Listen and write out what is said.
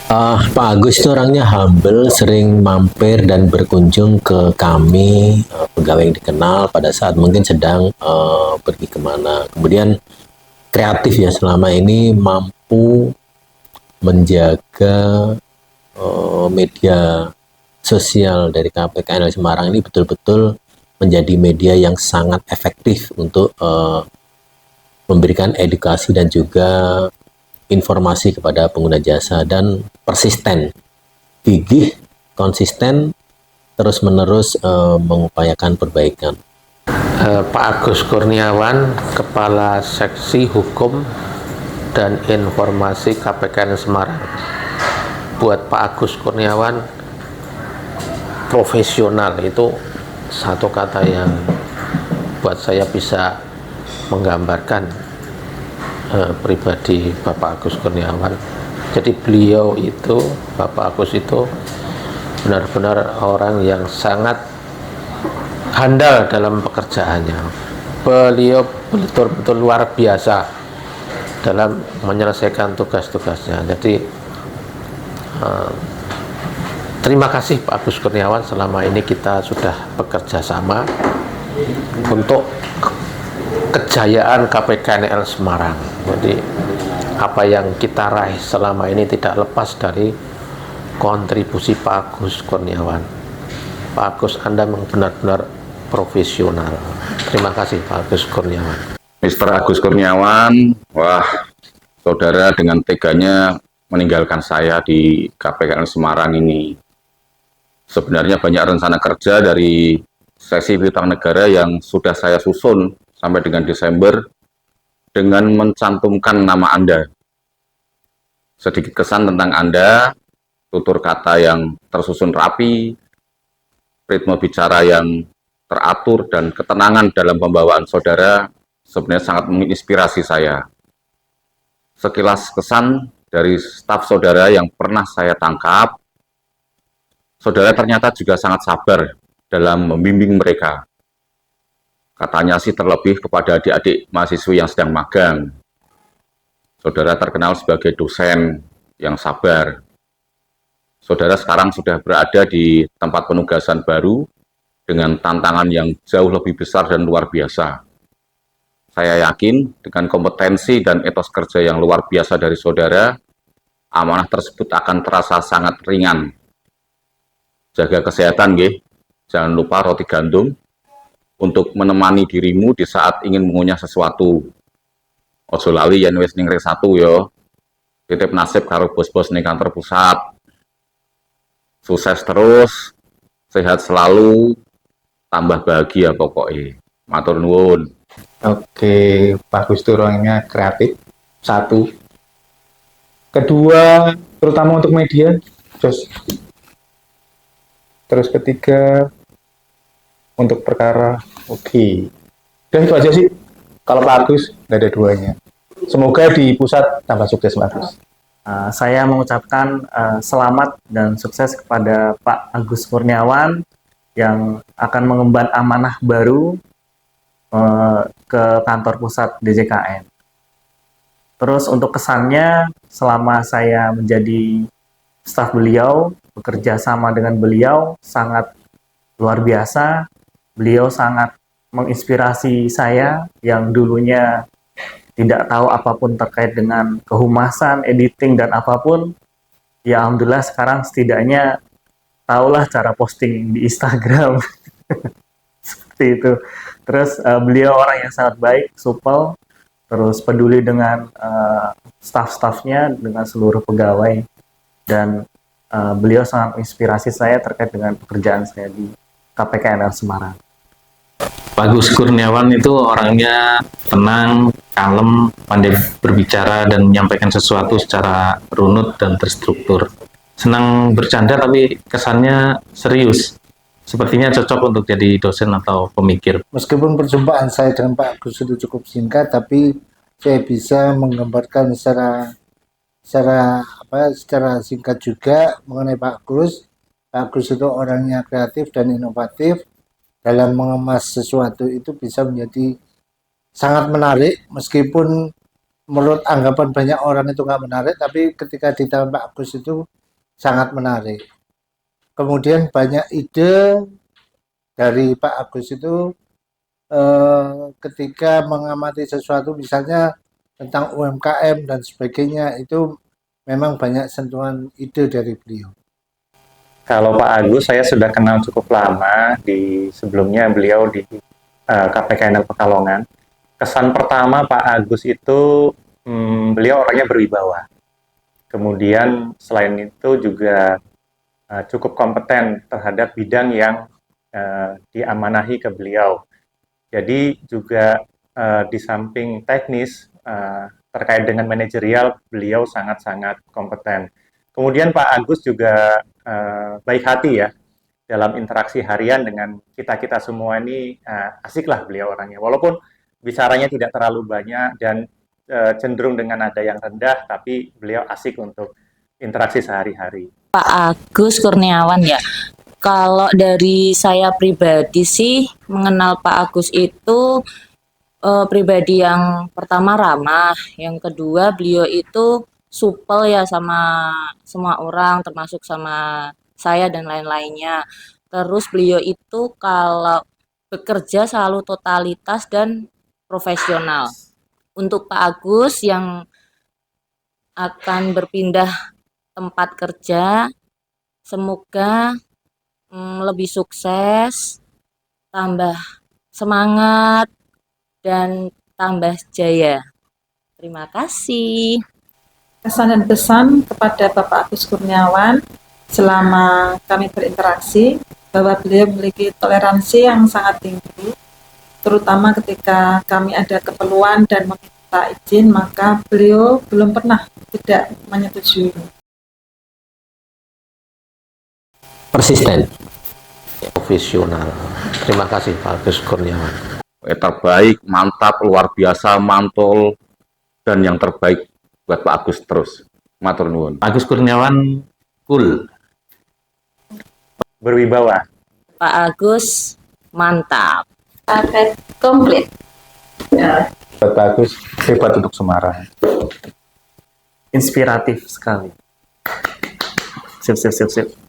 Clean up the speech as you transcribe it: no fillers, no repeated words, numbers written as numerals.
Pak Agus itu orangnya humble, sering mampir dan berkunjung ke kami, pegawai yang dikenal pada saat mungkin sedang pergi kemana. Kemudian kreatif ya selama ini mampu menjaga media sosial dari KPKN Semarang ini betul-betul menjadi media yang sangat efektif untuk memberikan edukasi dan juga informasi kepada pengguna jasa dan persisten, gigih, konsisten, terus-menerus mengupayakan perbaikan. Pak Agus Kurniawan, Kepala Seksi Hukum dan Informasi KPKN Semarang. Buat Pak Agus Kurniawan, profesional itu satu kata yang buat saya bisa menggambarkan pribadi Bapak Agus Kurniawan. Jadi beliau itu, Bapak Agus itu benar-benar orang yang sangat handal dalam pekerjaannya. Beliau betul-betul luar biasa dalam menyelesaikan tugas-tugasnya. Jadi terima kasih Pak Agus Kurniawan, selama ini kita sudah bekerja sama untuk kejayaan KPKNL Semarang. Jadi apa yang kita raih selama ini tidak lepas dari kontribusi Pak Agus Kurniawan. Pak Agus, Anda memang benar-benar profesional. Terima kasih Pak Agus Kurniawan. Mr. Agus Kurniawan, wah, saudara dengan teganya meninggalkan saya di KPKN Semarang ini. Sebenarnya banyak rencana kerja dari sesi piutang negara yang sudah saya susun sampai dengan Desember dengan mencantumkan nama Anda. Sedikit kesan tentang Anda, tutur kata yang tersusun rapi, ritme bicara yang teratur, dan ketenangan dalam pembawaan saudara sebenarnya sangat menginspirasi saya. Sekilas kesan dari staf saudara yang pernah saya tangkap, saudara ternyata juga sangat sabar dalam membimbing mereka. Katanya sih terlebih kepada adik-adik mahasiswi yang sedang magang. Saudara terkenal sebagai dosen yang sabar. Saudara sekarang sudah berada di tempat penugasan baru dengan tantangan yang jauh lebih besar dan luar biasa. Saya yakin dengan kompetensi dan etos kerja yang luar biasa dari saudara, amanah tersebut akan terasa sangat ringan. Jaga kesehatan, nggih. Jangan lupa roti gandum untuk menemani dirimu di saat ingin mengunyah sesuatu. Ojo lali yen wis ning ring 1 yo. Titip nasib karo bos-bos ning kantor pusat. Sukses terus, sehat selalu, tambah bahagia pokoknya. Matur nuwun. Oke, bagus tuh orangnya kreatif. Satu. Kedua, terutama untuk media. Terus ketiga, untuk perkara. Oke. Dan itu aja sih. Kalau Pak Agus, nggak ada duanya. Semoga di pusat tambah sukses Pak Agus. Saya mengucapkan selamat dan sukses kepada Pak Agus Kurniawan yang akan mengemban amanah baru ke kantor pusat DJKN. Terus untuk kesannya selama saya menjadi staf beliau, bekerja sama dengan beliau sangat luar biasa. Beliau sangat menginspirasi saya yang dulunya tidak tahu apapun terkait dengan kehumasan, editing, dan apapun. Ya alhamdulillah sekarang setidaknya tahulah cara posting di Instagram. Seperti itu. Terus beliau orang yang sangat baik, supel, terus peduli dengan staff-staffnya, dengan seluruh pegawai. Dan beliau sangat menginspirasi saya terkait dengan pekerjaan saya di KPKNL Semarang. Pak Agus Kurniawan itu orangnya tenang, kalem, pandai berbicara dan menyampaikan sesuatu secara runut dan terstruktur. Senang bercanda tapi kesannya serius. Sepertinya cocok untuk jadi dosen atau pemikir. Meskipun perjumpaan saya dengan Pak Agus itu cukup singkat, tapi saya bisa menggambarkan secara singkat juga mengenai Pak Agus. Pak Agus itu orangnya kreatif dan inovatif. Dalam mengemas sesuatu itu bisa menjadi sangat menarik, meskipun menurut anggapan banyak orang itu nggak menarik, tapi ketika di tangan Pak Agus itu sangat menarik. Kemudian banyak ide dari Pak Agus itu ketika mengamati sesuatu misalnya tentang UMKM dan sebagainya, itu memang banyak sentuhan ide dari beliau. Kalau Pak Agus saya sudah kenal cukup lama, sebelumnya beliau di KPKNL Pekalongan. Kesan pertama Pak Agus itu beliau orangnya berwibawa. Kemudian selain itu juga cukup kompeten terhadap bidang yang diamanahi ke beliau. Jadi juga di samping teknis terkait dengan manajerial, beliau sangat-sangat kompeten. Kemudian Pak Agus juga baik hati ya dalam interaksi harian dengan kita-kita semua ini, asiklah beliau orangnya. Walaupun bicaranya tidak terlalu banyak dan cenderung dengan nada yang rendah, tapi beliau asik untuk interaksi sehari-hari. Pak Agus Kurniawan ya. Kalau dari saya pribadi sih mengenal Pak Agus itu pribadi yang pertama ramah, yang kedua beliau itu supel ya sama semua orang termasuk sama saya dan lain-lainnya. Terus beliau itu kalau bekerja selalu totalitas dan profesional. Untuk Pak Agus yang akan berpindah tempat kerja, semoga lebih sukses, tambah semangat, dan tambah jaya. Terima kasih. Kesan dan pesan kepada Bapak Agus Kurniawan selama kami berinteraksi bahwa beliau memiliki toleransi yang sangat tinggi, terutama ketika kami ada keperluan dan meminta izin, maka beliau belum pernah tidak menyetujui. Persisten. Profesional. Terima kasih Pak Agus Kurniawan. Terbaik, mantap, luar biasa, mantul, dan yang terbaik buat Pak Agus terus. Matur nuwun. Agus Kurniawan cool. Berwibawa. Pak Agus mantap. Paket komplit. Buat Pak Agus, hebat untuk Semarang. Inspiratif sekali. Sip.